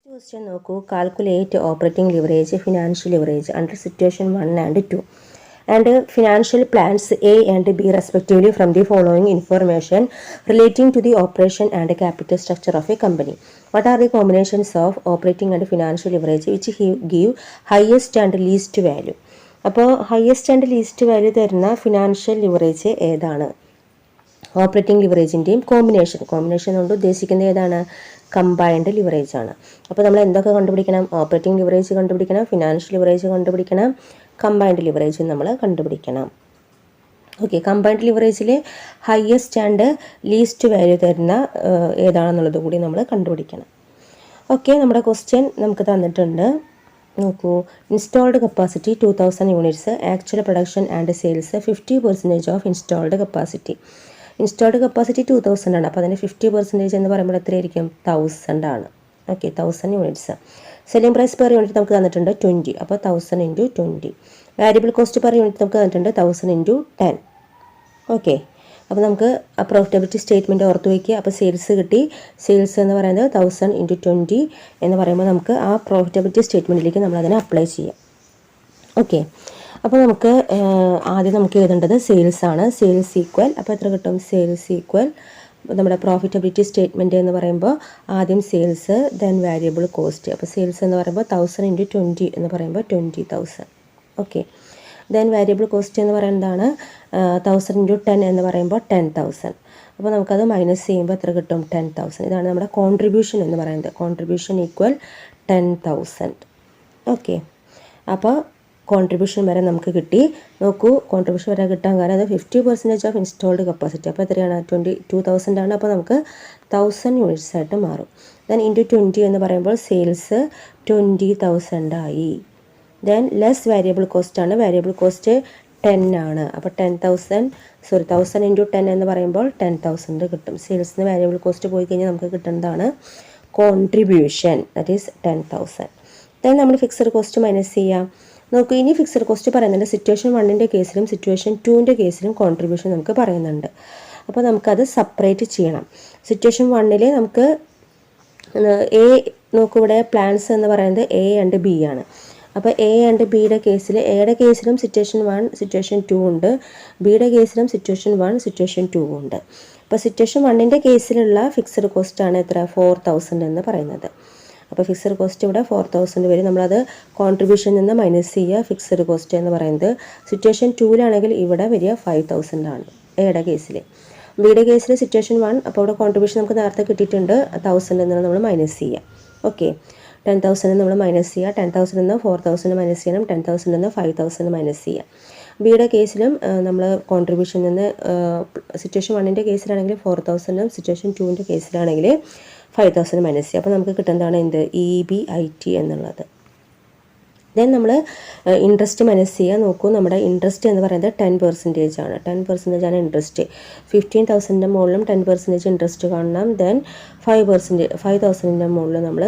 Question നോക്കൂ, calculate operating leverage, financial leverage under situation 1 and 2 and financial plans A and B respectively from the following information relating to the operation and capital structure of a company. What are the combinations of operating and financial leverage which give highest and least value? അപ്പോൾ highest and least value തരുന്ന financial leverage ഏതാണ്? Operating ലിവറേജിൻ്റെയും combination കൊണ്ട് ഉദ്ദേശിക്കുന്നത് ഏതാണ്? Combined leverage ആണ്. അപ്പോൾ നമ്മൾ എന്തൊക്കെ കണ്ടുപിടിക്കണം? ഓപ്പറേറ്റിംഗ് ലിവറേജ് കണ്ടുപിടിക്കണം, ഫിനാൻഷ്യൽ ലിവറേജ് കണ്ടുപിടിക്കണം, കമ്പൈൻഡ് ലിവറേജ് നമ്മൾ കണ്ടുപിടിക്കണം. ഓക്കെ, കമ്പൈൻഡ് ലിവറേജിൽ ഹയസ്റ്റ് ആൻഡ് ലീസ്റ്റ് വാല്യൂ തരുന്ന ഏതാണെന്നുള്ളത് കൂടി നമ്മൾ കണ്ടുപിടിക്കണം. ഓക്കെ, നമ്മുടെ ക്വസ്റ്റ്യൻ നമുക്ക് തന്നിട്ടുണ്ട്. നോക്കൂ, installed capacity 2000 units, actual production and sales 50% of installed capacity. Installed capacity 2000 ആണ്. അപ്പോൾ അതിൻ്റെ 50% എന്ന് പറയുമ്പോൾ എത്രയായിരിക്കും? 1000 ആണ്. Okay, 1000 units. Selling price per unit നമുക്ക് തന്നിട്ടുണ്ട് 20. അപ്പോൾ 1000 × 20. വാരിയബിൾ കോസ്റ്റ് പെർ യൂണിറ്റ് നമുക്ക് തന്നിട്ടുണ്ട് 1000 × 10. ഓക്കെ, അപ്പോൾ നമുക്ക് ആ പ്രോഫിറ്റബിലിറ്റി സ്റ്റേറ്റ്മെൻറ്റ് ഓർത്ത് വയ്ക്കുക. അപ്പോൾ സെയിൽസ് കിട്ടി. സെയിൽസ് എന്ന് പറയുന്നത് 1000 × 20 എന്ന് പറയുമ്പോൾ നമുക്ക് ആ പ്രോഫിറ്റബിലിറ്റി സ്റ്റേറ്റ്മെൻറ്റിലേക്ക് നമ്മൾ അതിനെ അപ്ലൈ ചെയ്യാം. ഓക്കെ, അപ്പോൾ നമുക്ക് ആദ്യം നമുക്ക് എഴുതേണ്ടത് സെയിൽസ് ആണ്. സെയിൽസ് ഈക്വൽ, അപ്പോൾ എത്ര കിട്ടും? സെയിൽസ് ഈക്വൽ നമ്മുടെ പ്രോഫിറ്റബിലിറ്റി സ്റ്റേറ്റ്മെൻറ്റ് എന്ന് പറയുമ്പോൾ ആദ്യം സെയിൽസ്, ദെൻ വാരിയബിൾ കോസ്റ്റ്. അപ്പോൾ സെയിൽസ് എന്ന് പറയുമ്പോൾ 1000 × 20 എന്ന് പറയുമ്പോൾ 20,000. ഓക്കെ, ദെൻ വാരിയബിൾ കോസ്റ്റ് എന്ന് പറയുന്നതാണ് 1000 × 10 എന്ന് പറയുമ്പോൾ 10,000. അപ്പോൾ നമുക്കത് മൈനസ് ചെയ്യുമ്പോൾ എത്ര കിട്ടും? 10,000. ഇതാണ് നമ്മുടെ കോൺട്രിബ്യൂഷൻ എന്ന് പറയുന്നത്. Contribution equal 10,000. ഓക്കെ, അപ്പോൾ കോൺട്രിബ്യൂഷൻ വരെ നമുക്ക് കിട്ടി. നോക്കൂ, കോൺട്രിബ്യൂഷൻ വരെ കിട്ടാൻ കാരണം അത് 50% ഓഫ് ഇൻസ്റ്റാൾഡ് കപ്പാസിറ്റി. അപ്പോൾ എത്രയാണ്? 22,000 ആണ്. അപ്പോൾ നമുക്ക് 1000 യൂണിറ്റ്സ് ആയിട്ട് മാറും. ദെൻ ഇൻറ്റു 20 എന്ന് പറയുമ്പോൾ സെയിൽസ് 20,000 ആയി. ദെൻ ലെസ് വാരിയബിൾ കോസ്റ്റ് ആണ്. വാരിയബിൾ കോസ്റ്റ് 10 ആണ്. അപ്പോൾ 10,000 × 10 എന്ന് പറയുമ്പോൾ 10,000 കിട്ടും. സെയിൽസിന് വാരിയബിൾ കോസ്റ്റ് പോയി കഴിഞ്ഞാൽ നമുക്ക് കിട്ടുന്നതാണ് കോൺട്രിബ്യൂഷൻ, ദാറ്റ് ഈസ് 10,000. ദെൻ നമ്മൾ ഫിക്സഡ് കോസ്റ്റ് മൈനസ് ചെയ്യാം. നോക്കൂ, ഇനി ഫിക്സഡ് കോസ്റ്റ് പറയുന്നുണ്ട് സിറ്റുവേഷൻ 1ൻ്റെ കേസിലും സിറ്റുവേഷൻ 2ൻ്റെ കേസിലും കോൺട്രിബ്യൂഷൻ നമുക്ക് പറയുന്നുണ്ട്. അപ്പോൾ നമുക്കത് സെപ്പറേറ്റ് ചെയ്യണം. സിറ്റുവേഷൻ 1ൽ നമുക്ക് എ, നോക്കൂ ഇവിടെ പ്ലാൻസ് എന്ന് പറയുന്നത് എ ആൻഡ് ബി ആണ്. അപ്പോൾ എ ആൻഡ് ബിയുടെ കേസിൽ എയുടെ കേസിലും സിറ്റുവേഷൻ 1 സിറ്റുവേഷൻ 2 ഉണ്ട്, ബിയുടെ കേസിലും സിറ്റുവേഷൻ 1 സിറ്റുവേഷൻ 2 ഉണ്ട്. അപ്പോൾ സിറ്റുവേഷൻ 1ൻ്റെ കേസിലുള്ള ഫിക്സഡ് കോസ്റ്റാണ് എത്ര? 4,000 എന്ന് പറയുന്നത്. അപ്പോൾ ഫിക്സഡ് കോസ്റ്റ് ഇവിടെ 4,000 വരും. നമ്മളത് കോൺട്രിബ്യൂഷനിൽ നിന്ന് മൈനസ് ചെയ്യുക. ഫിക്സഡ് കോസ്റ്റ് എന്ന് പറയുന്നത് സിറ്റുവേഷൻ 2ലാണെങ്കിൽ ഇവിടെ വരിക 5,000 ആണ് എയുടെ കേസിൽ. ബിയുടെ കേസിൽ സിറ്റുവേഷൻ 1, അപ്പോൾ ഇവിടെ കോൺട്രിബ്യൂഷൻ നമുക്ക് നേരത്തെ കിട്ടിയിട്ടുണ്ട്. 1000 നിന്ന് നമ്മൾ മൈനസ് ചെയ്യുക. ഓക്കെ, 10,000 നമ്മൾ മൈനസ് ചെയ്യുക. 10,000 നിന്ന് 4,000 മൈനസ് ചെയ്യണം. 10,000 നിന്ന് 5,000 മൈനസ് ചെയ്യുക. ബിയുടെ കേസിലും നമ്മൾ കോൺട്രിബ്യൂഷൻ നിന്ന് സിറ്റുവേഷൻ 1ൻ്റെ കേസിലാണെങ്കിൽ 4,000, സിറ്റുവേഷൻ 2ൻ്റെ കേസിലാണെങ്കിൽ 5,000 മൈനസ് ചെയ്യുക. അപ്പോൾ നമുക്ക് കിട്ടുന്നതാണ് എന്ത്? EBIT എന്നുള്ളത്. ദെൻ നമ്മൾ ഇൻട്രസ്റ്റ് മൈനസ് ചെയ്യുക. നോക്കൂ, നമ്മുടെ ഇൻട്രസ്റ്റ് എന്ന് പറയുന്നത് 10% ആണ്. 10% ആണ് ഇൻട്രസ്റ്റ്. 15,000ൻ്റെ മുകളിലും 10% ഇൻട്രസ്റ്റ് കാണണം. ദെൻ 5,000ൻ്റെ മുകളിൽ നമ്മൾ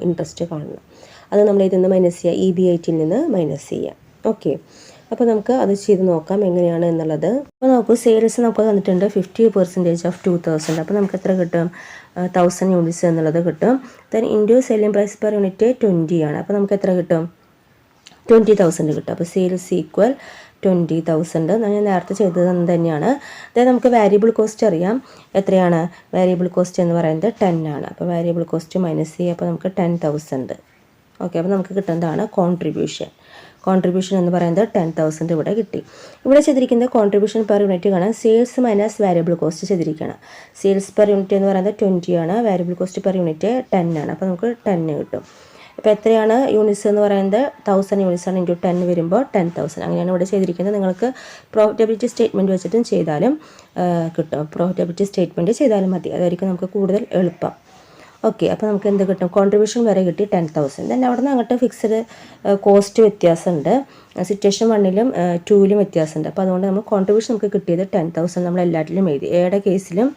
ഇൻട്രസ്റ്റ് കാണണം. അത് നമ്മൾ ഇതിൽ നിന്ന് മൈനസ് ചെയ്യുക, EBITയിൽ നിന്ന് മൈനസ് ചെയ്യുക. ഓക്കെ, അപ്പോൾ നമുക്ക് അത് ചെയ്ത് നോക്കാം എങ്ങനെയാണ് എന്നുള്ളത്. അപ്പോൾ നോക്കൂ, സെയിൽസ് നമുക്ക് തന്നിട്ടുണ്ട് 50% ഓഫ് 2,000. അപ്പോൾ നമുക്ക് എത്ര കിട്ടും? 1000 യൂണിറ്റ്സ് എന്നുള്ളത് കിട്ടും. Then into selling price per unit 20 ആണ്. അപ്പോൾ നമുക്ക് എത്ര കിട്ടും? 20,000 കിട്ടും. അപ്പോൾ സെയിൽസ് ഈക്വൽ 20,000. ഞാൻ നേരത്തെ ചെയ്തത് തന്നെയാണ്. അതായത് നമുക്ക് വാരിയബിൾ കോസ്റ്റ് അറിയാം. എത്രയാണ് വാരിയബിൾ കോസ്റ്റ് എന്ന് പറയുന്നത്? 10 ആണ്. അപ്പോൾ വാരിയബിൾ കോസ്റ്റ് മൈനസ് ചെയ്യുക. അപ്പോൾ നമുക്ക് 10,000. ഓക്കെ, അപ്പോൾ നമുക്ക് കിട്ടുന്നതാണ് കോൺട്രിബ്യൂഷൻ. കോൺട്രിബ്യൂഷൻ എന്ന് പറയുന്നത് 10,000 ഇവിടെ കിട്ടി. ഇവിടെ ചെയ്തിരിക്കുന്നത് കോൺട്രിബ്യൂഷൻ പെർ യൂണിറ്റ് കാണാൻ സെയിൽസ് മൈനസ് വാരിയബിൾ കോസ്റ്റ് ചെയ്തിരിക്കണം. സെയിൽസ് പെർ യൂണിറ്റ് എന്ന് പറയുന്നത് 20 ആണ്. വാരിയബിൾ കോസ്റ്റ് പെർ യൂണിറ്റ് 10 ആണ്. അപ്പോൾ നമുക്ക് 10 കിട്ടും. അപ്പോൾ എത്രയാണ് യൂണിറ്റ്സ് എന്ന് പറയുന്നത്? 1000 യൂണിറ്റ്സ് ആണ്. ഇൻറ്റു 10 വരുമ്പോൾ 10,000. അങ്ങനെയാണ് ഇവിടെ ചെയ്തിരിക്കുന്നത്. നിങ്ങൾക്ക് പ്രോഫിറ്റബിലിറ്റി സ്റ്റേറ്റ്മെൻറ്റ് വെച്ചിട്ടും ചെയ്താലും കിട്ടും. പ്രോഫിറ്റബിലിറ്റി സ്റ്റേറ്റ്മെൻറ്റ് ചെയ്താലും മതി. അതായിരിക്കും നമുക്ക് കൂടുതൽ എളുപ്പം. ഓക്കെ, അപ്പോൾ നമുക്ക് എന്ത് കിട്ടും? കോൺട്രിബ്യൂഷൻ വരെ കിട്ടി 10,000. ദെൻ അവിടെ നിന്ന് അങ്ങോട്ട് ഫിക്സഡ് കോസ്റ്റ് വ്യത്യാസമുണ്ട്. സിറ്റുവേഷൻ 1ലും 2ലും വ്യത്യാസമുണ്ട്. അപ്പോൾ അതുകൊണ്ട് നമ്മൾ കോൺട്രിബ്യൂഷൻ നമുക്ക് കിട്ടിയത് 10,000 നമ്മൾ എല്ലാറ്റിലും എഴുതി. എയുടെ കേസിലും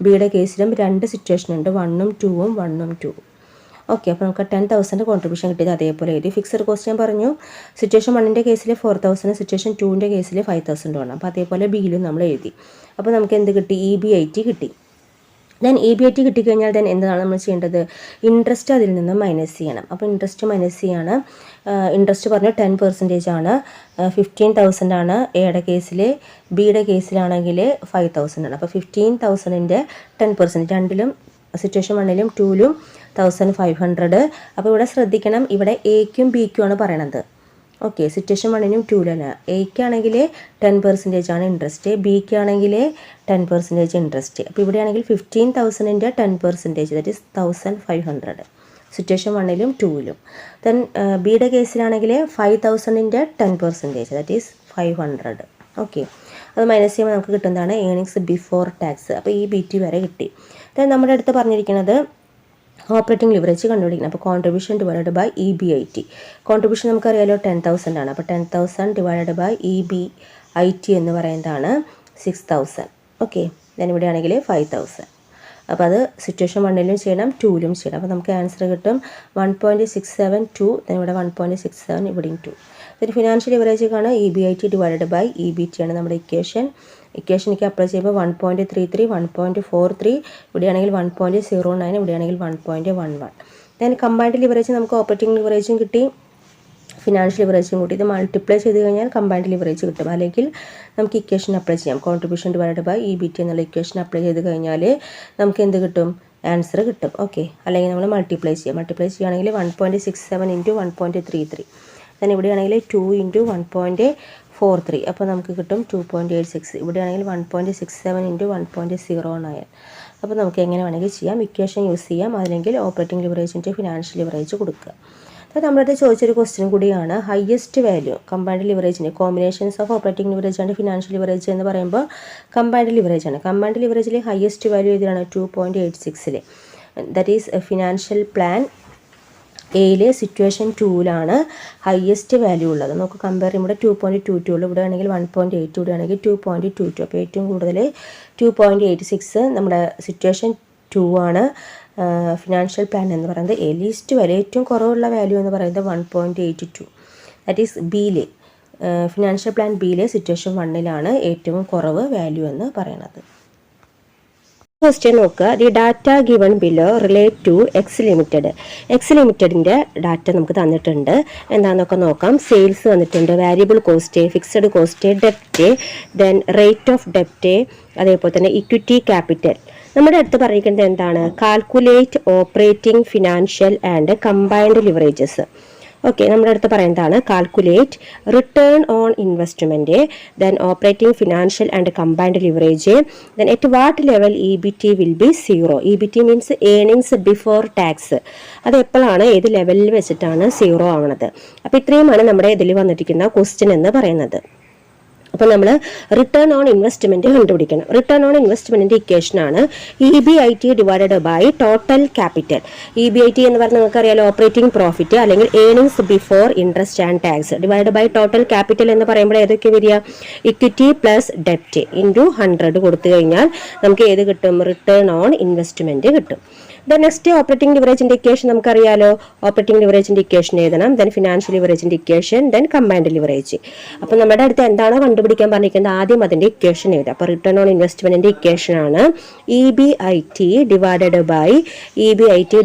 ബിയുടെ കേസിലും 2 സിറ്റുവേഷൻ ഉണ്ട്, 1ഉം 2ഉം 1ഉം 2ഉം. ഓക്കെ, അപ്പോൾ നമുക്ക് 10,000 കോൺട്രിബ്യൂഷൻ കിട്ടിയത് അതേപോലെ എഴുതി. ഫിക്സഡ് കോസ്റ്റ് ഞാൻ പറഞ്ഞു. സിറ്റുവേഷൻ 1ൻ്റെ കേസിൽ 4,000, സിറ്റുവേഷൻ 2ൻ്റെ കേസിൽ 5,000 വേണം. അപ്പോൾ അതേപോലെ ബിയിലും നമ്മൾ എഴുതി. അപ്പോൾ നമുക്ക് എന്ത് കിട്ടി? EBIT കിട്ടി. ദെൻ EBIT കിട്ടിക്കഴിഞ്ഞാൽ ദെൻ എന്താണ് നമ്മൾ ചെയ്യേണ്ടത്? ഇൻട്രസ്റ്റ് അതിൽ നിന്ന് മൈനസ് ചെയ്യണം. അപ്പോൾ ഇൻട്രസ്റ്റ് മൈനസ് ചെയ്യാണ്. ഇൻട്രസ്റ്റ് പറഞ്ഞാൽ 10% ആണ്. 15,000 ആണ് എയുടെ കേസിൽ, ബിയുടെ കേസിലാണെങ്കിൽ 5,000 ആണ്. അപ്പോൾ 15,000ൻ്റെ 10%, രണ്ടിലും സിറ്റുവേഷൻ 1ലും 2ലും 1,500. അപ്പോൾ ഇവിടെ ശ്രദ്ധിക്കണം, ഇവിടെ എക്കും ബിക്കും ആണ് പറയണത്. ഓക്കെ, സിറ്റുവേഷൻ 1നും 2ലും എക്കാണെങ്കിൽ 10% ആണ് ഇൻട്രസ്റ്റ്, ബിക്കാണെങ്കിൽ 10% ഇൻട്രസ്റ്റ്. അപ്പോൾ ഇവിടെയാണെങ്കിൽ 15,000ൻ്റെ 10%, ദാറ്റ് ഈസ് 1,500 സിറ്റുവേഷൻ 1ലും 2ലും. ദെൻ ബിയുടെ കേസിലാണെങ്കിൽ 5,000ൻ്റെ 10%, ദാറ്റ് ഈസ് 500. ഓക്കെ, അത് മൈനസ് ചെയ്യുമ്പോൾ നമുക്ക് കിട്ടുന്നതാണ് ഏണിങ്സ് ബിഫോർ ടാക്സ്. അപ്പോൾ ഈ BT വരെ കിട്ടി. ദെൻ നമ്മുടെ അടുത്ത് പറഞ്ഞിരിക്കുന്നത് ഓപ്പറേറ്റിംഗ് ലിവറേജ് കണ്ടുപിടിക്കണം. അപ്പോൾ contribution divided by EBIT. Contribution നമുക്കറിയാലോ 10,000 ആണ്. അപ്പോൾ 10,000 ഡിവൈഡഡ് ബൈ EBIT എന്ന് പറയുന്നതാണ് 6,000. ഓക്കെ, ദെൻ ഇവിടെയാണെങ്കിൽ 5,000. അപ്പോൾ അത് സിറ്റുവേഷൻ 1ലും ചെയ്യണം, 2ലും ചെയ്യണം. അപ്പോൾ നമുക്ക് ആൻസർ കിട്ടും 1.672. ദെൻ ഇവിടെ 1.67, ഇവിടെയും 2. ദെൻ ഫിനാൻഷ്യൽ ലിവറേജ് കാണാൻ EBIT ഡിവൈഡഡ് ബൈ EBT ആണ് നമ്മുടെ ഇക്വേഷനിലേക്ക് അപ്ലൈ ചെയ്യുമ്പോൾ 1.33, 1.43, ഇവിടെയാണെങ്കിൽ 1.09, ഇവിടെയാണെങ്കിൽ 1.11. ദെൻ കമ്പൈൻഡ് ലിവറേജ് നമുക്ക് ഓപ്പറേറ്റിംഗ് ലിവറേജും കിട്ടി, ഫിനാൻഷ്യൽ ലിവറേജും കൂട്ടി. ഇത് മൾട്ടിപ്ലൈ ചെയ്ത് കഴിഞ്ഞാൽ കമ്പൈൻഡ് ലിവറേജ് കിട്ടും. അല്ലെങ്കിൽ നമുക്ക് ഇക്വേഷൻ അപ്ലൈ ചെയ്യാം. കോൺട്രിബ്യൂഷൻ ഡിവൈഡഡ് ബൈ EBT എന്നുള്ള ഇക്വേഷൻ അപ്ലൈ ചെയ്ത് കഴിഞ്ഞാൽ നമുക്ക് എന്ത് കിട്ടും? ആൻസർ കിട്ടും. ഓക്കെ, അല്ലെങ്കിൽ നമ്മൾ മൾട്ടിപ്ലൈ ചെയ്യാം. മൾട്ടിപ്ലൈ ചെയ്യുകയാണെങ്കിൽ 1.67 ഇൻറ്റു 1.33, ദെൻ ഇവിടെയാണെങ്കിൽ 2 ഇൻറ്റു 1.43, അപ്പോൾ നമുക്ക് കിട്ടും 2.86. ഇവിടെയാണെങ്കിൽ 1.67 ഇൻറ്റു 1.09. അപ്പോൾ നമുക്ക് എങ്ങനെ വേണമെങ്കിൽ ചെയ്യാം, ഇക്വേഷൻ യൂസ് ചെയ്യാം, അല്ലെങ്കിൽ ഓപ്പറേറ്റിംഗ് ലിവറേജിൻ്റെ ഫിനാൻഷ്യൽ ലിവറേജ് കൊടുക്കുക. അപ്പോൾ നമ്മുടെ ചോദിച്ചൊരു ക്വസ്റ്റ്യൻ കൂടിയാണ്, ഹയസ്റ്റ് വാല്യൂ കമ്പൈൻഡ് ലിവറേജിൻ്റെ combinations of operating leverage and financial leverage എന്ന് പറയുമ്പോൾ കമ്പൈൻഡ് ലിവറേജ് ആണ്. കമ്പൈൻഡ് ലിവറേജിൽ ഹയസ്റ്റ് വാല്യൂ ഇതിലാണ് 2.86. ദാറ്റ് ഈസ് ഫിനാൻഷ്യൽ പ്ലാൻ എയിലെ സിറ്റുവേഷൻ 2ലാണ് ഹയസ്റ്റ് വാല്യൂ ഉള്ളത്. നമുക്ക് കമ്പയർ ചെയ്യുമ്പോൾ 2.22 ഉള്ളൂ, ഇവിടെ ആണെങ്കിൽ 1.8, ഇവിടെ ആണെങ്കിൽ 2.22. അപ്പോൾ ഏറ്റവും കൂടുതൽ 2.86 നമ്മുടെ സിറ്റുവേഷൻ 2 ആണ്. ഫിനാൻഷ്യൽ പ്ലാൻ എന്ന് പറയുന്നത് ലീസ്റ്റ് വാല്യൂ, ഏറ്റവും കുറവുള്ള വാല്യൂ എന്ന് പറയുന്നത് 1.82. ദാറ്റ് ഈസ് ബിയിലെ ഫിനാൻഷ്യൽ പ്ലാൻ ബിയിലെ സിറ്റുവേഷൻ 1ലാണ് ഏറ്റവും കുറവ് വാല്യൂ എന്ന് പറയുന്നത്. ക്വസ്റ്റ്യൻ നോക്കുക, the data given below relate to X limited. X ലിമിറ്റഡിൻ്റെ data നമുക്ക് തന്നിട്ടുണ്ട്, എന്താണെന്നൊക്കെ നോക്കാം. സെയിൽസ് തന്നിട്ടുണ്ട്, variable cost, fixed cost, ഡെപ്റ്റ്, then rate of ഡെപ്റ്റ്, അതേപോലെ തന്നെ ഇക്വിറ്റി ക്യാപിറ്റൽ. നമ്മുടെ അടുത്ത് പറഞ്ഞിരിക്കുന്നത് എന്താണ്? Calculate operating financial and combined leverages. Okay, നമ്മുടെ അടുത്ത് പറയുന്നതാണ് calculate return on investment, then operating financial and combined leverage, then at what level EBT will be 0. EBT means earnings before tax. അത് എപ്പോഴാണ്, ഏത് ലെവലിൽ വെച്ചിട്ടാണ് 0 ആവണത്. അപ്പോൾ ഇത്രയുമാണ് നമ്മുടെ ഇതിൽ വന്നിരിക്കുന്ന ക്വസ്റ്റ്യൻ എന്ന് പറയുന്നത്. അപ്പോൾ നമ്മൾ റിട്ടേൺ ഓൺ ഇൻവെസ്റ്റ്മെൻറ്റ് കണ്ടുപിടിക്കണം. റിട്ടേൺ ഓൺ ഇൻവെസ്റ്റ്മെൻറ്റിൻ്റെ ഇക്വേഷനാണ് EBIT divided by total capital. EBIT എന്ന് പറഞ്ഞാൽ നമുക്കറിയാലോ ഓപ്പറേറ്റിംഗ് പ്രോഫിറ്റ് അല്ലെങ്കിൽ earnings before interest and tax divide by total capital എന്ന് പറയുമ്പോൾ ഏതൊക്കെ വരിക? ഇക്വിറ്റി പ്ലസ് ഡെപ്റ്റ് ഇൻറ്റു 100 കൊടുത്തു കഴിഞ്ഞാൽ നമുക്ക് ഏത് കിട്ടും? റിട്ടേൺ ഓൺ ഇൻവെസ്റ്റ്മെൻറ്റ് കിട്ടും. ദെൻ നെക്സ്റ്റ് ഓപ്പറേറ്റിംഗ് ലിവറേജിൻ്റെ ഇക്വേഷൻ നമുക്കറിയാലോ. ഓപ്പറേറ്റിംഗ് ലിവറേജിൻ്റെ ഇക്വേഷൻ എഴുതണം, ദെൻ ഫിനാൻഷ്യൽ ലിവറേജിൻ്റെ ഇക്വേഷൻ, ദെൻ കമ്പൈൻഡ് ലിവറേജ്. അപ്പോൾ നമ്മുടെ അടുത്ത് എന്താണോ കണ്ടുപിടിക്കാൻ പറഞ്ഞിരിക്കുന്നത് ആദ്യം അതിൻ്റെ ഇക്വേഷൻ എഴുതുക. അപ്പോൾ റിട്ടേൺ ഓൺ ഇൻവെസ്റ്റ്മെൻറ്റിൻ്റെ ഇക്വേഷനാണ് EBIT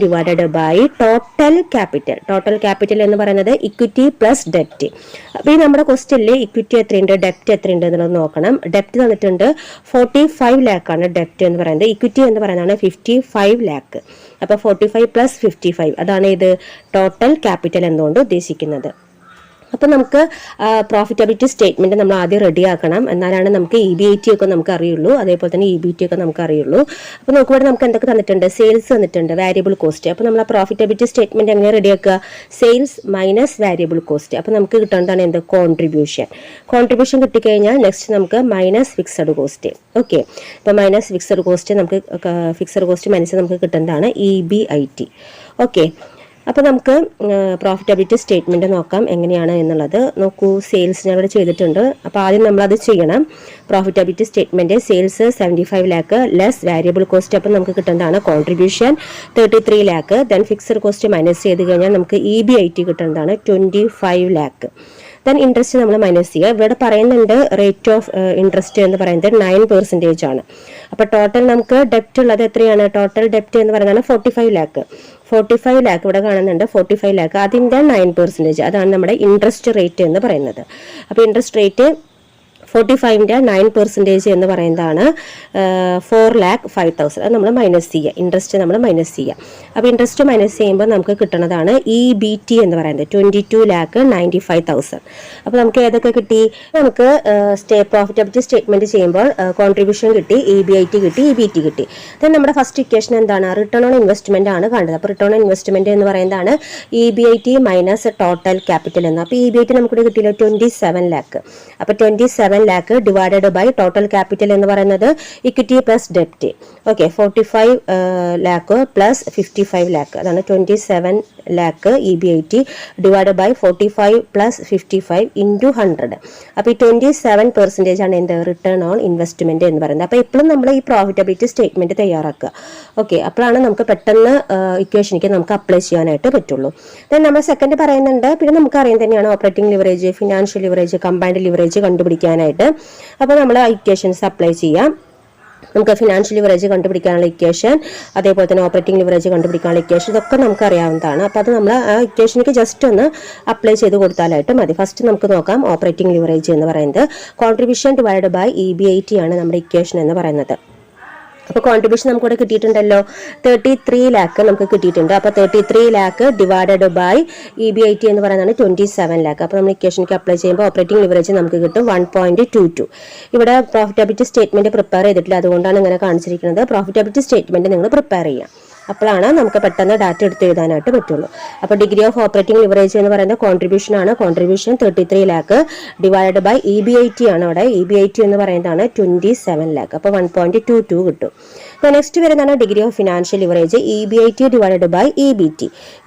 divided by total capital. Total capital എന്ന് പറയുന്നത് ഇക്വിറ്റി പ്ലസ് ഡെപ്റ്റ്. അപ്പോൾ ഈ നമ്മുടെ ക്വസ്റ്റ്യനിൽ ഇക്വിറ്റി എത്രയുണ്ട്, ഡെപ്റ്റ് എത്രയുണ്ട് എന്നുള്ളത് നോക്കണം. ഡെപ്റ്റ് തന്നിട്ടുണ്ട് 45 ലാക്കാണ് ഡെപ്റ്റ് എന്ന് പറയുന്നത്, ഇക്വിറ്റി എന്ന് പറയുന്നതാണ് 55 ലാക്ക്. അപ്പോൾ 45 പ്ലസ് 55 അതാണ് ഇത് ടോട്ടൽ ക്യാപിറ്റൽ എന്നുകൊണ്ട് ഉദ്ദേശിക്കുന്നത്. അപ്പോൾ നമുക്ക് പ്രോഫിറ്റബിലിറ്റി സ്റ്റേറ്റ്മെൻറ്റ് നമ്മൾ ആദ്യം റെഡിയാക്കണം, എന്നാലാണ് നമുക്ക് EBIT ഒക്കെ നമുക്ക് അറിയുള്ളൂ, അതേപോലെ തന്നെ EBT ഒക്കെ നമുക്ക് അറിയുള്ളൂ. അപ്പോൾ നോക്കുമ്പോൾ നമുക്ക് എന്തൊക്കെ തന്നിട്ടുണ്ട്? സെയിൽസ് തന്നിട്ടുണ്ട്, വാരിയബിൾ കോസ്റ്റ്. അപ്പോൾ നമ്മൾ ആ പ്രോഫിറ്റബിലിറ്റി സ്റ്റേറ്റ്മെൻറ്റ് എങ്ങനെ റെഡിയാക്കുക? Sales minus variable cost. അപ്പോൾ നമുക്ക് കിട്ടേണ്ടതാണ് എന്ത്? കോൺട്രിബ്യൂഷൻ കിട്ടിക്കഴിഞ്ഞാൽ നെക്സ്റ്റ് നമുക്ക് മൈനസ് ഫിക്സഡ് കോസ്റ്റ്. ഓക്കെ, അപ്പോൾ മൈനസ് ഫിക്സഡ് കോസ്റ്റ് നമുക്ക് ഫിക്സഡ് കോസ്റ്റ് മൈനസ് നമുക്ക് കിട്ടുന്നതാണ് EBIT. ഓക്കെ, അപ്പോൾ നമുക്ക് പ്രോഫിറ്റബിലിറ്റി സ്റ്റേറ്റ്മെൻറ്റ് നോക്കാം എങ്ങനെയാണ് എന്നുള്ളത്. നോക്കൂ, സെയിൽസ് ഞാൻ ഇവിടെ ചെയ്തിട്ടുണ്ട്. അപ്പോൾ ആദ്യം നമ്മളത് ചെയ്യണം. Profitability statement sales 75 lakh less variable cost. അപ്പോൾ നമുക്ക് കിട്ടുന്നതാണ് contribution 33 lakh. Then fixed cost minus ചെയ്ത് കഴിഞ്ഞാൽ നമുക്ക് EBIT കിട്ടുന്നതാണ് 25 ലാക്ക്. ദെൻ ഇൻട്രസ്റ്റ് നമ്മൾ മൈനസ് ചെയ്യുക. ഇവിടെ പറയുന്നുണ്ട് റേറ്റ് ഓഫ് ഇൻട്രസ്റ്റ് എന്ന് പറയുന്നത് 9% ആണ്. അപ്പോൾ ടോട്ടൽ നമുക്ക് ഡെപ്റ്റ് ഉള്ളത് എത്രയാണ്? ടോട്ടൽ ഡെപ്റ്റ് എന്ന് പറയുന്നത് 45 ലാക്ക്. 45 ലാക്ക് ഇവിടെ കാണുന്നുണ്ട്. 45 ലാക്ക് അതിൻ്റെ 9%, അതാണ് നമ്മുടെ ഇൻട്രസ്റ്റ് റേറ്റ് എന്ന് പറയുന്നത്. അപ്പോൾ ഇൻട്രസ്റ്റ് റേറ്റ് 45ൻ്റെ 9% എന്ന് പറയുന്നതാണ് 4,05,000. അത് നമ്മൾ മൈനസ് ചെയ്യുക, ഇൻട്രസ്റ്റ് നമ്മൾ മൈനസ് ചെയ്യുക. അപ്പോൾ ഇൻട്രസ്റ്റ് മൈനസ് ചെയ്യുമ്പോൾ നമുക്ക് കിട്ടുന്നതാണ് EBT എന്ന് പറയുന്നത് 22,95,000. അപ്പോൾ നമുക്ക് ഏതൊക്കെ കിട്ടി? നമുക്ക് പ്രോഫിറ്റബിലിറ്റി സ്റ്റേറ്റ്മെന്റ് ചെയ്യുമ്പോൾ കോൺട്രിബ്യൂഷൻ കിട്ടി, EBIT കിട്ടി, EBT കിട്ടി. ദെൻ നമ്മുടെ ഫസ്റ്റ് ഇക്വേഷൻ എന്താണ്? റിട്ടേൺ ഓൺ ഇൻവെസ്റ്റ്മെന്റ് ആണ് കണ്ടത്. അപ്പോൾ റിട്ടേൺ ഓൺ ഇൻവെസ്റ്റ്മെന്റ് എന്ന് പറയുന്നതാണ് EBIT മൈനസ് ടോട്ടൽ ക്യാപിറ്റൽ എന്ന്. അപ്പോൾ EBIT നമുക്കിവിടെ കിട്ടിയില്ല 27 ലാക്ക്. അപ്പോൾ 27 lakh divided by total capital എന്ന് പറയുന്നത് ഇക്വിറ്റി പ്ലസ് ഡെപ്റ്റ്. ഓക്കെ, 45 ലാക്ക് പ്ലസ് 55 ലാക്ക്, അതാണ് 27 lakh EBIT divided by 45 plus 55 into 100. അപ്പോൾ ഈ 27% ആണ് എന്ത്? റിട്ടേൺ ഓൺ ഇൻവെസ്റ്റ്മെന്റ് എന്ന് പറയുന്നത്. അപ്പോൾ എപ്പോഴും നമ്മൾ ഈ പ്രോഫിറ്റബിലിറ്റി സ്റ്റേറ്റ്മെന്റ് തയ്യാറാക്കുക. ഓക്കെ, അപ്പോഴാണ് നമുക്ക് പെട്ടെന്ന് ഇക്വേഷനിലേക്ക് നമുക്ക് അപ്ലൈ ചെയ്യാനായിട്ട് പറ്റുള്ളൂ. ദെൻ നമ്മൾ സെക്കൻഡ് പറയുന്നുണ്ട്, പിന്നെ നമുക്ക് അറിയാൻ തന്നെയാണ് operating leverage, financial leverage, combined leverage കണ്ടുപിടിക്കാനായിട്ട്. അപ്പോൾ നമ്മൾ ഇക്വേഷൻസ് അപ്ലൈ ചെയ്യാം. നമുക്ക് ഫിനാൻഷ്യൽ ലിവറേജ് കണ്ടുപിടിക്കാനുള്ള ഇക്വേഷൻ, അതേപോലെ തന്നെ ഓപ്പറേറ്റിംഗ് ലിവറേജ് കണ്ടുപിടിക്കാനുള്ള ഇക്വേഷൻ, ഇതൊക്കെ നമുക്ക് അറിയാവുന്നതാണ്. അപ്പോൾ അത് നമ്മൾ ആ ഇക്വേഷനിലേക്ക് ജസ്റ്റ് ഒന്ന് അപ്ലൈ ചെയ്ത് കൊടുത്താലായിട്ട് മതി. ഫസ്റ്റ് നമുക്ക് നോക്കാം ഓപ്പറേറ്റിംഗ് ലിവറേജ് എന്ന് പറയുന്നത് കോൺട്രിബ്യൂഷൻ ഡിവൈഡ് ബൈ EBIT ആണ് നമ്മുടെ ഇക്വേഷൻ എന്ന് പറയുന്നത്. അപ്പോൾ കോൺട്രിബ്യൂഷൻ നമുക്ക് ഇവിടെ കിട്ടിയിട്ടുണ്ടല്ലോ 33 ലാക്ക് നമുക്ക് കിട്ടിയിട്ടുണ്ട്. അപ്പോൾ 33 ലാക്ക് ഡിവൈഡഡ് ബൈ EBIT എന്ന് പറയുന്നതാണ് 27 ലാക്ക്. അപ്പോൾ നമ്മൾ ഇക്വേഷനിലേക്ക് അപ്ലൈ ചെയ്യുമ്പോൾ ഓപ്പറേറ്റിംഗ് ലിവറേജ് നമുക്ക് കിട്ടും 1.22. ഇവിടെ പ്രോഫിറ്റബിലിറ്റി സ്റ്റേറ്റ്മെന്റ് പ്രിപ്പയർ ചെയ്തിട്ടില്ല, അതുകൊണ്ടാണ് ഇങ്ങനെ കാണിച്ചിരിക്കുന്നത്. പ്രോഫിറ്റബിലിറ്റി സ്റ്റേറ്റ്മെന്റ് നിങ്ങൾ പ്രിപ്പയർ ചെയ്യാം, അപ്പോഴാണ് നമുക്ക് പെട്ടെന്ന് ഡാറ്റ എടുത്ത് എഴുതാനായിട്ട് പറ്റുള്ളൂ. അപ്പോൾ ഡിഗ്രി ഓഫ് ഓപ്പറേറ്റിംഗ് ലിവറേജ് എന്ന് പറയുന്നത് കോൺട്രിബ്യൂഷൻ ആണ്. Contribution 33 lakh divide by EBIT ആണ്. അവിടെ EBIT എന്ന് പറയുന്നതാണ് 27 ലാക്ക്. അപ്പോൾ 1.22 കിട്ടും. നെക്സ്റ്റ് വരുന്നതാണ് degree of financial leverage EBIT divided by EBT.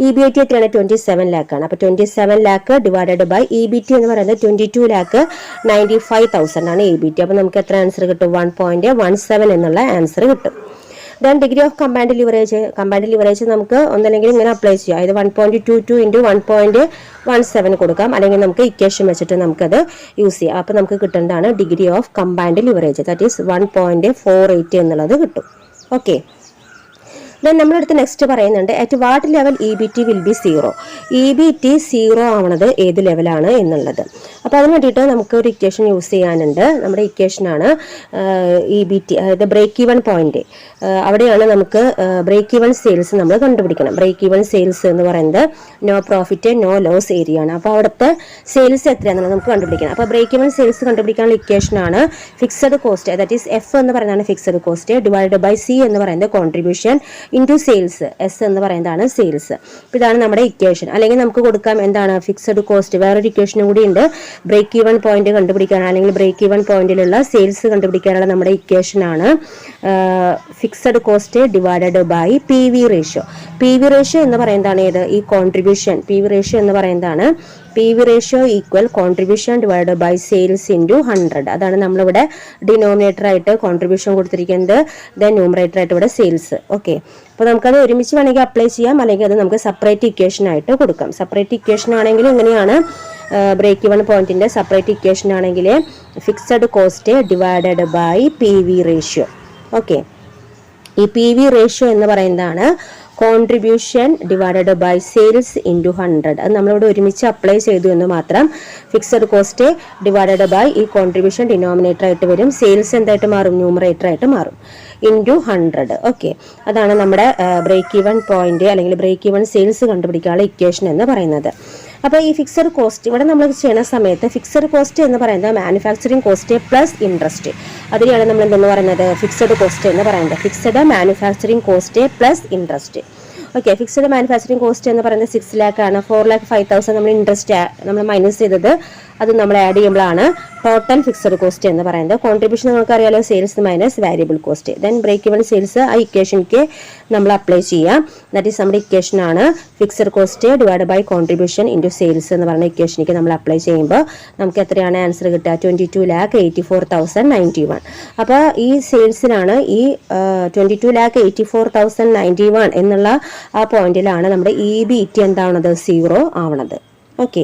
EBIT എത്രയാണ്? 27 ലാക്കാണ്. അപ്പോൾ 27 ലാക്ക് ഡിവൈഡഡ് ബൈ EBT എന്ന് പറയുന്നത് 22,95,000 ആണ് EBT. അപ്പോൾ നമുക്ക് എത്ര ആൻസർ കിട്ടും? 1.17 എന്നുള്ള ആൻസർ കിട്ടും. Then degree of combined leverage നമുക്ക് ഒന്നല്ലെങ്കിൽ ഇങ്ങനെ അപ്ലൈ ചെയ്യാം. ഇത് 1.22 ഇൻറ്റു 1.17 കൊടുക്കാം, അല്ലെങ്കിൽ നമുക്ക് ഇക്വേഷൻ വെച്ചിട്ട് നമുക്കത് യൂസ് ചെയ്യാം. അപ്പോൾ നമുക്ക് കിട്ടുന്നതാണ് degree of combined leverage, that is 1.48 എന്നുള്ളത് കിട്ടും. ഓക്കെ, ദെൻ നമ്മളടുത്ത് നെക്സ്റ്റ് പറയുന്നുണ്ട് at what level EBT will be 0. EBT 0 ആവണത് ഏത് ലെവലാണ് എന്നുള്ളത്. അപ്പോൾ അതിന് വേണ്ടിയിട്ട് നമുക്ക് ഒരു ഇക്വേഷൻ യൂസ് ചെയ്യാനുണ്ട്. നമ്മുടെ ഇക്വേഷനാണ് EBT, അതായത് ബ്രേക്ക് ഈവൺ പോയിന്റ്. അവിടെയാണ് നമുക്ക് ബ്രേക്ക് ഈവൺ സെയിൽസ് നമ്മൾ കണ്ടുപിടിക്കണം. ബ്രേക്ക് ഈവൺ സെയിൽസ് എന്ന് പറയുന്നത് no profit no loss area ആണ്. അപ്പോൾ അവിടുത്തെ സെയിൽസ് എത്രയാണെന്നുള്ളത് നമുക്ക് കണ്ടുപിടിക്കണം. അപ്പോൾ ബ്രേക്ക് ഈവൺ സെയിൽസ് കണ്ടുപിടിക്കാനുള്ള ഇക്വേഷനാണ് fixed cost, that is F എന്ന് പറയുന്നതാണ് fixed cost divide by C എന്ന് പറയുന്നത് കോൺട്രിബ്യൂഷൻ ഇൻറ്റു സെയിൽസ്, S എന്ന് പറയുന്നതാണ് സെയിൽസ്. അപ്പോൾ ഇതാണ് നമ്മുടെ ഇക്വേഷൻ. അല്ലെങ്കിൽ നമുക്ക് കൊടുക്കാം എന്താണ് ഫിക്സഡ് കോസ്റ്റ്. വേറൊരു ഇക്വേഷനും കൂടി ഉണ്ട്, ബ്രേക്ക് ഈവൺ പോയിന്റ് കണ്ടുപിടിക്കാൻ അല്ലെങ്കിൽ ബ്രേക്ക് ഈവൺ പോയിന്റിലുള്ള സെയിൽസ് കണ്ടുപിടിക്കാനുള്ള നമ്മുടെ ഇക്വേഷനാണ് fixed cost divided by PV ratio. PV ratio എന്ന് പറയുന്നതാണ് ഏത്? ഈ കോൺട്രിബ്യൂഷൻ. PV റേഷ്യോ എന്ന് പറയുന്നതാണ് PV ratio equal contribution divide by sales into 100. അതാണ് നമ്മളിവിടെ ഡിനോമിനേറ്റർ ആയിട്ട് കോൺട്രിബ്യൂഷൻ കൊടുത്തിരിക്കുന്നത്, ദെൻ ന്യൂമറേറ്റർ ആയിട്ട് ഇവിടെ സെയിൽസ്. ഓക്കെ, അപ്പോൾ നമുക്കത് ഒരുമിച്ച് വേണമെങ്കിൽ അപ്ലൈ ചെയ്യാം, അല്ലെങ്കിൽ അത് നമുക്ക് സെപ്പറേറ്റ് ഇക്വേഷൻ ആയിട്ട് കൊടുക്കാം. സെപ്പറേറ്റ് ഇക്വേഷൻ ആണെങ്കിൽ ഇങ്ങനെയാണ് ബ്രേക്ക് ഈവൺ പോയിന്റിന്റെ സെപ്പറേറ്റ് ഇക്വേഷൻ ആണെങ്കിൽ fixed cost divided by PV ratio. Okay, ഈ PV റേഷ്യോ എന്ന് പറയുന്നതാണ് contribution divided by sales into 100. അത് നമ്മളിവിടെ ഒരുമിച്ച് അപ്ലൈ ചെയ്തു എന്ന് മാത്രം. ഫിക്സഡ് കോസ്റ്റ് ഡിവൈഡഡ് ബൈ ഈ കോൺട്രിബ്യൂഷൻ ഡിനോമിനേറ്റർ ആയിട്ട് വരും, സെയിൽസ് എന്തായിട്ട് മാറും? ന്യൂമറേറ്റർ ആയിട്ട് മാറും, ഇൻറ്റു 100. ഓക്കെ, അതാണ് നമ്മുടെ ബ്രേക്ക് ഈവൺ പോയിന്റ് അല്ലെങ്കിൽ ബ്രേക്ക് ഈവൺ സെയിൽസ് കണ്ടുപിടിക്കാനുള്ള ഇക്വേഷൻ എന്ന് പറയുന്നത്. അപ്പോൾ ഈ ഫിക്സഡ് കോസ്റ്റ് ഇവിടെ നമ്മൾ ചെയ്യുന്ന സമയത്ത് ഫിക്സഡ് കോസ്റ്റ് എന്ന് പറയുന്നത് മാനുഫാക്ചറിങ് കോസ്റ്റ് പ്ലസ് ഇൻട്രസ്റ്റ്, അതിനെയാണ് നമ്മൾ എന്തെന്ന് പറയുന്നത്? ഫിക്സഡ് കോസ്റ്റ് എന്ന് പറയുന്നത്. Fixed manufacturing cost plus interest. Okay, fixed manufacturing cost എന്ന് പറയുന്നത് 6 ലാക്ക് ആണ്. 4,05,000 നമ്മൾ ഇൻട്രസ്റ്റ് നമ്മൾ മൈനസ് ചെയ്തത് അത് നമ്മൾ ആഡ് ചെയ്യുമ്പോഴാണ് ടോട്ടൽ ഫിക്സഡ് കോസ്റ്റ് എന്ന് പറയുന്നത്. കോൺട്രിബ്യൂഷൻ നിങ്ങൾക്ക് അറിയാലോ, sales minus variable cost. Then break even sales ആ ഇക്വേഷനിക്ക് നമ്മൾ അപ്ലൈ ചെയ്യാം. ദാറ്റ് ഈസ് നമ്മുടെ ഇക്വേഷൻ ആണ് fixed cost divide by contribution into sales എന്ന് പറയുന്ന ഇക്വേഷനിക്ക് നമ്മൾ അപ്ലൈ ചെയ്യുമ്പോൾ നമുക്ക് എത്രയാണ് ആൻസർ കിട്ടുക? 22,84,091. അപ്പോൾ ഈ സെയിൽസിനാണ് ഈ 22,84,091 എന്നുള്ള ആ പോയിന്റിലാണ് നമ്മുടെ EBT എന്താവണത്? 0 ആവണത്. ഓക്കെ.